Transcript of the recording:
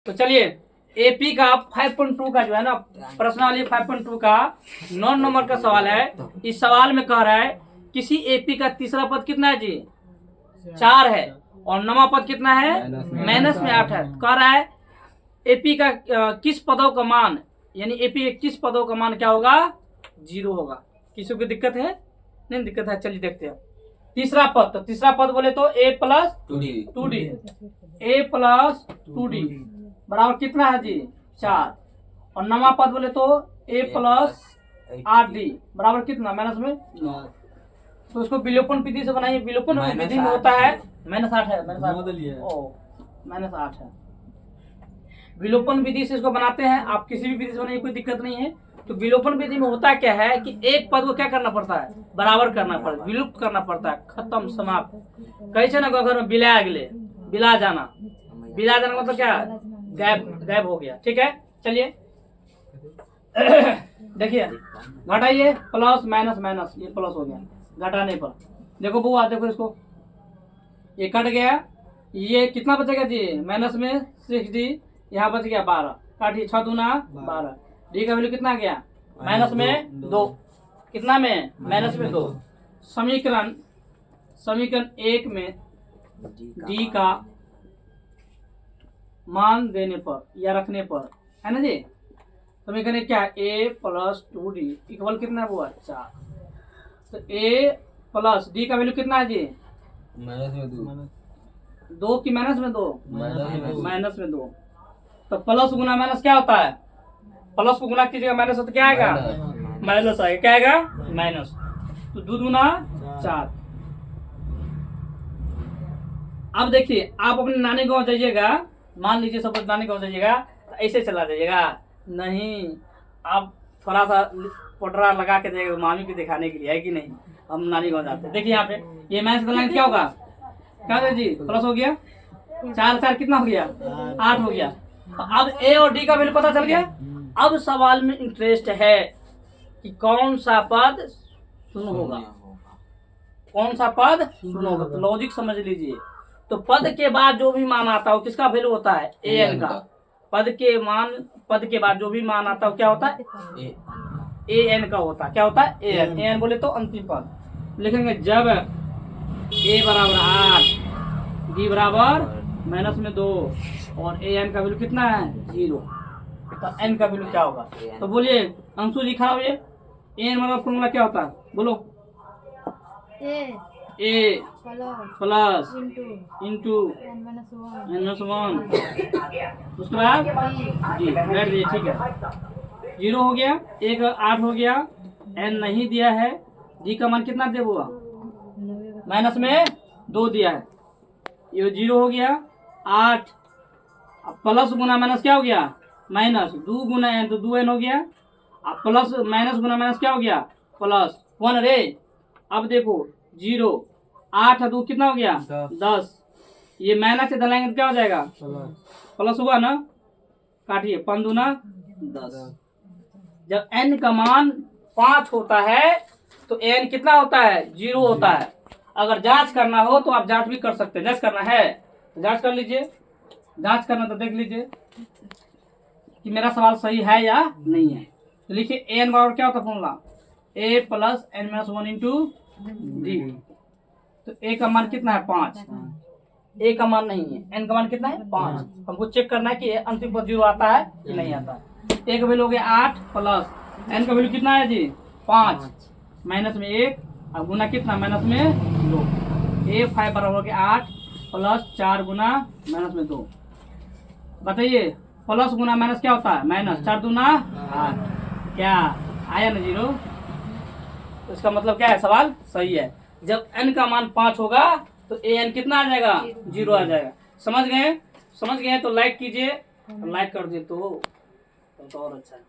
तो चलिए एपी का 5.2 का जो है ना प्रश्नावली 5.2 का 9 नंबर का सवाल है। इस सवाल में कह रहा है किसी एपी का तीसरा पद कितना है जी 4 है और नवा पद कितना है -8 है। कह रहा है एपी का किस पदों का मान यानी एपी के किस पदों का मान क्या होगा 0 होगा। किसी को दिक्कत है नहीं दिक्कत है। चलिए देखते हैं तीसरा पद। तो तीसरा पद बोले तो a plus 2d a plus 2d बराबर कितना है जी 4 और नवा पद बोले तो a प्लस 8d बराबर कितना माइनस में 9। तो उसको विलोपन विधि से बनाइए। विलोपन विधि में होता है -8 है -8 है। विलोपन विधि से इसको बनाते हैं। आप किसी भी विधि से बनाइए कोई दिक्कत नहीं है। तो विलोपन विधि में होता क्या है कि एक पद को क्या करना पड़ता है बराबर करना पड़ता है विलुप्त करना पड़ता है खत्म समाप्त। कैसे ना घर में बिला अगले बिला जाना मतलब क्या गायब हो गया। ठीक है चलिए देखिए घटाइए प्लस माइनस माइनस ये प्लस हो गया घटाने पर। देखो बुआ देखो इसको ये कट गया ये कितना बचेगा जी माइनस में 6d यहाँ बच गया 12 काटिए 6 दूना 12 डी का वैल्यू कितना गया माइनस में 2 कितना में माइनस में 2। समीकरण 1 में डी का मान देने पर या रखने पर है ना जी समीकरण क्या a प्लस 2d इक्वल कितना हुआ 4। तो a प्लस डी का वैल्यू कितना है जी माइनस में 2 की माइनस में 2 माइनस में 2। तो प्लस गुना माइनस क्या होता है प्लस को गुना कीजिएगा माइनस तो क्या आएगा माइनस आएगा। क्या आएगा माइनस। तो 2 दूना 4। अब देखिए आप अपने नानी गांव जाइएगा मान लीजिए सपोज नानी गांव जाइएगा तो ऐसे चला जाइएगा नहीं आप थोड़ा सा पोटरा लगा के जाइएगा मामी को दिखाने के लिए है कि नहीं हम नानी गांव जाते हैं। देखिए यहाँ पे ये माइनस डालेंगे क्या होगा क्या होगा जी प्लस हो गया 4 कितना हो गया 8 हो गया। तो अब ए और डी का वैल्यू पता चल गया। अब सवाल में इंटरेस्ट है कि कौन सा पद शून्य होगा कौन सा पद शून्य होगा। तो लॉजिक समझ लीजिए। तो पद के बाद जो भी मान आता हो किसका वैल्यू होता है ए एन का। पद के बाद जो भी मान आता हो क्या होता है ए एन का होता है। क्या होता है ए एन बोले तो अंतिम पद लिखेंगे जब ए बराबर 8 डी बराबर माइनस में 2 और ए एन का वैल्यू कितना है 0 तो एन का वैल्यू क्या होगा। तो बोलिए अंशु जी खड़ा हुए एन मतलब फॉर्मूला क्या होता है बोलो ए प्लस इंटू n-1 उसके बाद जी बैठ दिए ठीक है 0 हो गया 8 हो गया एन नहीं दिया है डी का मान कितना दे हुआ माइनस में 2 दिया है ये 0 हो गया 8 प्लस गुना माइनस क्या हो गया माइनस 2 गुना एन तो 2n हो गया प्लस माइनस गुना माइनस क्या हो गया प्लस 1 रे। अब देखो 0 8 2 कितना हो गया 10 ये माइनस से डालेंगे तो क्या हो जाएगा प्लस हुआ ना काटिए 5 दूना 10। जब n का मान 5 होता है तो n कितना होता है 0 होता है। अगर जांच करना हो तो आप जांच भी कर सकते हैं। जांच करना है तो जांच कर लीजिए। जांच करना तो देख लीजिए कि मेरा सवाल सही है या नहीं है। तो लिखिए एन बराबर क्या होता है फॉर्मूला ए प्लस n-1 इंटू डी। तो ए का मान कितना है 5 ए का मान नहीं है एन का मान कितना है 5। हमको चेक करना है कि अंतिम पद 0 आता है कि नहीं आता है। ए का वैल्यू हो गया 8 प्लस एन का वैल्यू कितना है जी 5 माइनस में 1 अब गुना कितना माइनस में 2 ए 5 बराबर हो गया 8 प्लस 4 गुना माइनस में 2। बताइए प्लस गुना माइनस क्या होता है माइनस 4 दूना 8 क्या आया ना 0। तो इसका मतलब क्या है सवाल सही है। जब n का मान 5 होगा तो ए एन कितना आ जाएगा 0 आ जाएगा। समझ गए तो लाइक कीजिए लाइक कर दिए तो और अच्छा है।